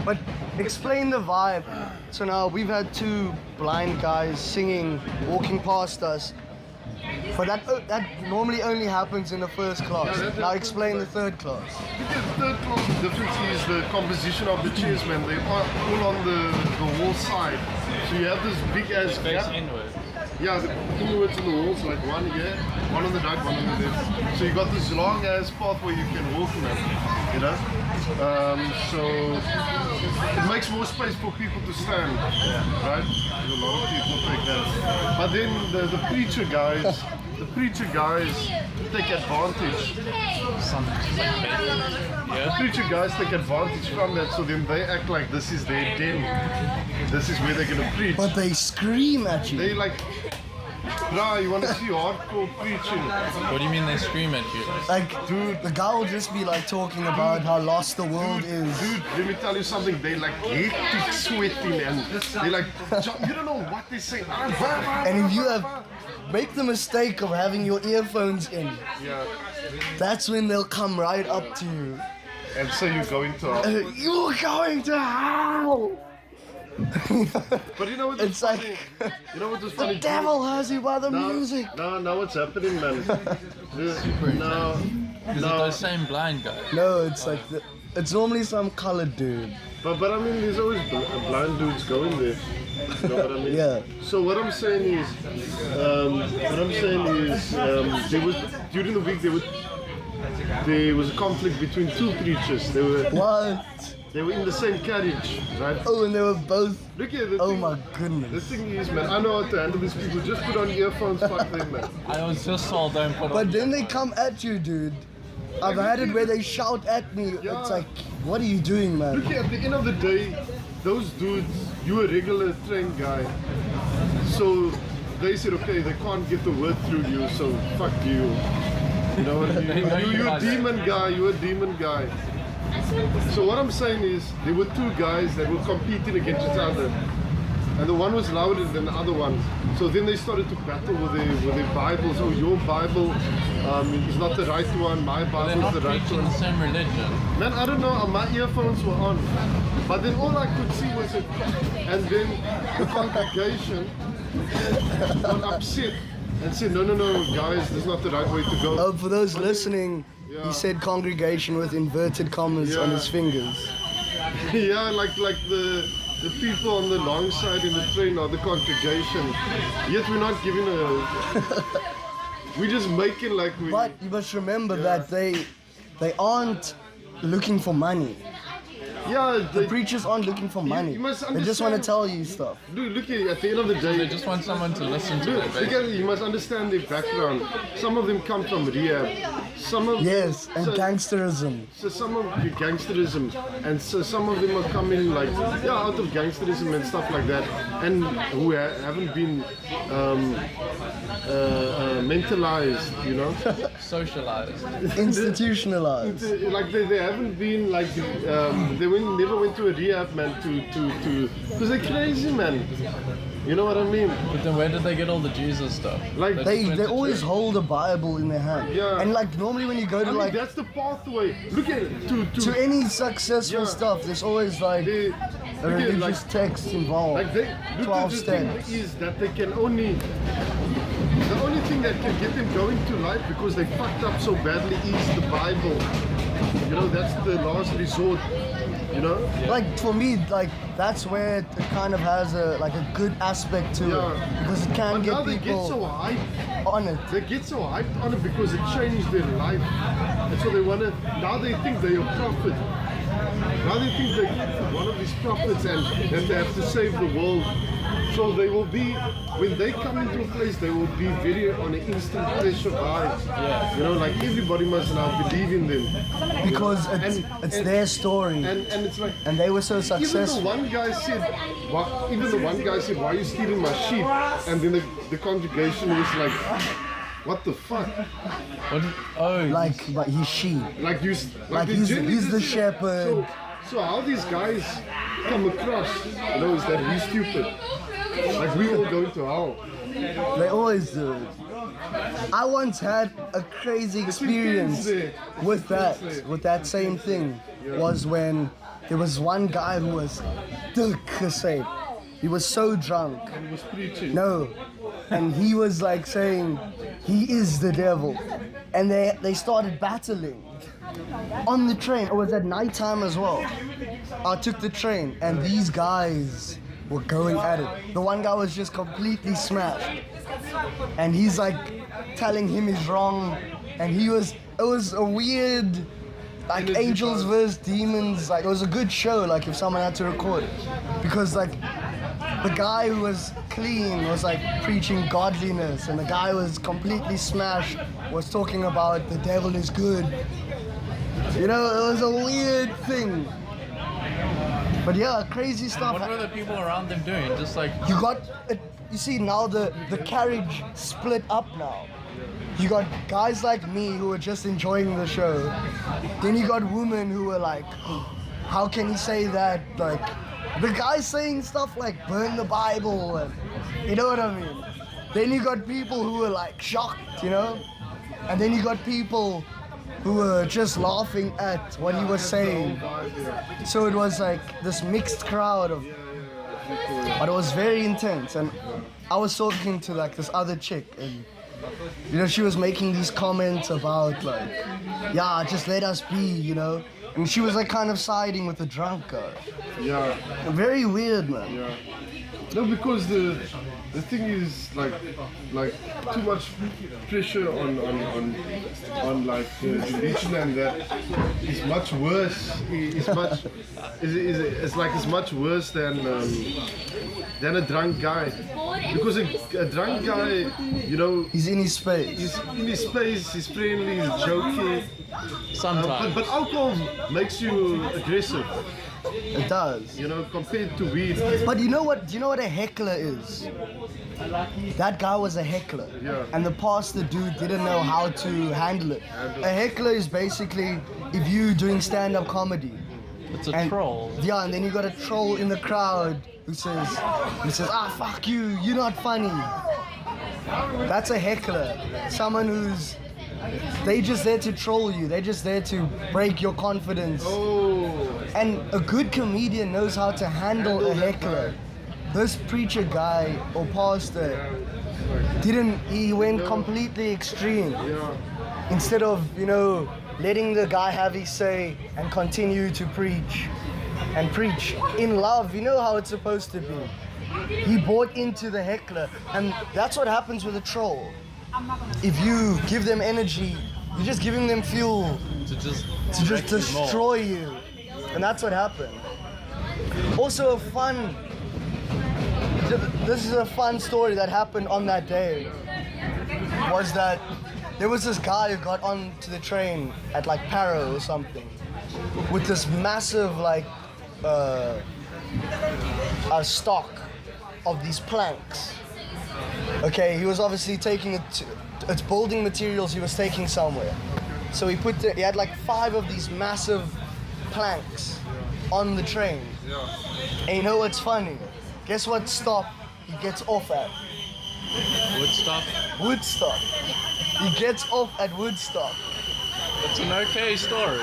But explain the vibe. So now we've had two blind guys singing, walking past us. But that normally only happens in the first class. Now explain the third class. Because the third class, the difference is the composition of the chairs, man. They are all on the wall side. So you have this big ass gap. Inward. Yeah, the inwards in the walls, like one here, one on the right, one on the left. So you got this long ass path where you can walk, man. You know? So it makes more space for people to stand, right? A lot of people take that. But then the preacher guys take advantage. The preacher guys take advantage from that, so then they act like this is their den. This is where they're gonna preach. But they scream at you. They like, bruh, you wanna see hardcore preaching? What do you mean they scream at you? Like, dude, the guy will just be like talking about how lost the world is. Dude, let me tell you something. They like hectic sweating and they like, you don't know what they say. And if you make the mistake of having your earphones in, that's when they'll come right up to you. And so you're going to hell. You're going to hell! But you know what? It's funny? like, you know what was funny? the devil has you by the music. Now what's happening, man? Now, Is it those same blind guys? No, it's like, it's normally some colored dude. But I mean, there's always blind dudes going there. You know what I mean? Yeah. So what I'm saying is, there was during the week there was a conflict between two preachers. They were in the same carriage, right? Oh, and they were both. Look at my goodness. The thing is, man, I know how to handle these people. Just put on earphones, fuck them, man. I was just told don't put on. But then they come at you, dude. I've had it where they shout at me. Yeah. It's like, what are you doing, man? Look, at the end of the day, those dudes, you a regular trained guy. So they said, okay, they can't get the word through you, so fuck you. You know what I mean? You're a demon guy, you're a demon guy. So what I'm saying is, there were two guys that were competing against each other. And the one was louder than the other one. So then they started to battle with their Bibles. Oh, your Bible is not the right one, my Bible is the right one. They're not preaching the same religion. Man, I don't know, my earphones were on. But then all I could see was it. And then the congregation got upset and said, no, guys, this is not the right way to go. Oh, for those listening, he said congregation with inverted commas on his fingers. Yeah, like the people on the long side in the train are the congregation. Yet we're not giving we're just making like we... But you must remember that they aren't looking for money. Yeah, the preachers aren't looking for money. You must they just want to tell you stuff. Dude, look at the end of the day. They just want someone to listen to it. You must understand their background. Some of them come from rehab. Some of gangsterism. So some of the gangsterism, and so some of them are coming like out of gangsterism and stuff like that, and who haven't been mentalized, you know, socialized, institutionalized. Like they haven't been like they never went to a rehab, man, to because they're crazy, man. You know what I mean? But then where did they get all the Jesus stuff? Like they always hold a Bible in their hand. Yeah. And like normally when you go to that's the pathway. Look at it. To any successful stuff, there's always like a religious text involved. Like 12 the steps. thing is that the only thing that can get them going to life because they fucked up so badly is the Bible. You know, that's the last resort. You know? Like for me, like that's where it kind of has a good aspect to it because it can get people they get so hyped on it. They get so hyped on it because it changed their life, and so they wanna. Now they think they're a prophet. Now they think they're one of these prophets and that they have to save the world. So they will be, when they come into a place, they will be very on an instant pressure vibes. Yeah. You know, like everybody must now believe in them. Because it's their story. And it's like, and they were so successful. Even the one guy said, why are you stealing my sheep? And then the congregation was like, what the fuck? But he's sheep. He's the shepherd. So how these guys come across, you know, is that he's stupid. Like we all go to hell. They always do. I once had a crazy experience with that same thing. Was when there was one guy who was dik gesê. He was so drunk. He was preaching. No. And he was like saying, he is the devil. And they started battling on the train. It was at night time as well. I took the train and these guys were going at it. The one guy was just completely smashed. And he's like telling him he's wrong. And it was a weird, like angels versus demons. Like it was a good show, like if someone had to record it. Because like the guy who was clean was like preaching godliness, and the guy who was completely smashed was talking about the devil is good. You know, it was a weird thing. But yeah, crazy stuff. What were the people around them doing? Just like You see now the carriage split up now. You got guys like me who were just enjoying the show. Then you got women who were like, how can he say that? Like, the guys saying stuff like burn the Bible, and you know what I mean? Then you got people who were like shocked, you know? And then you got people who were just laughing at what he was saying. So it was like this mixed crowd of, but it was very intense. And I was talking to like this other chick, and you know, she was making these comments about like, yeah, just let us be, you know? And she was like kind of siding with the drunk guy. Yeah. Very weird, man. Yeah. No, because the thing is like too much pressure on like religion, and that is much worse. It's like it's much worse than a drunk guy. Because a drunk guy, you know, he's in his space. He's in his space. He's friendly. He's joking. sometimes. But alcohol makes you aggressive. It does. You know, compared to weed. But you know what? Do you know what a heckler is? That guy was a heckler. Yeah. And the pastor dude didn't know how to handle it. A heckler is basically if you doing stand-up comedy. It's a troll. Yeah, and then you got a troll in the crowd who says, ah, fuck you, you're not funny. That's a heckler. Someone who's, they just there to troll you. They're just there to break your confidence. Oh. And a good comedian knows how to handle a heckler. This preacher guy or pastor he went completely extreme. Yeah. Instead of, you know, letting the guy have his say and continue to preach. And preach in love, you know how it's supposed to be. He bought into the heckler, and that's what happens with a troll. If you give them energy, you're just giving them fuel To just destroy you. And that's what happened. Also this is a fun story that happened on that day, was that there was this guy who got onto the train at like Paro or something with this massive like a stock of these planks. Okay, he was obviously taking it's building materials he was taking somewhere. So he had like 5 of these massive planks on the train. And you know what's funny? Guess what stop he gets off at? Woodstock. He gets off at Woodstock. It's an okay story.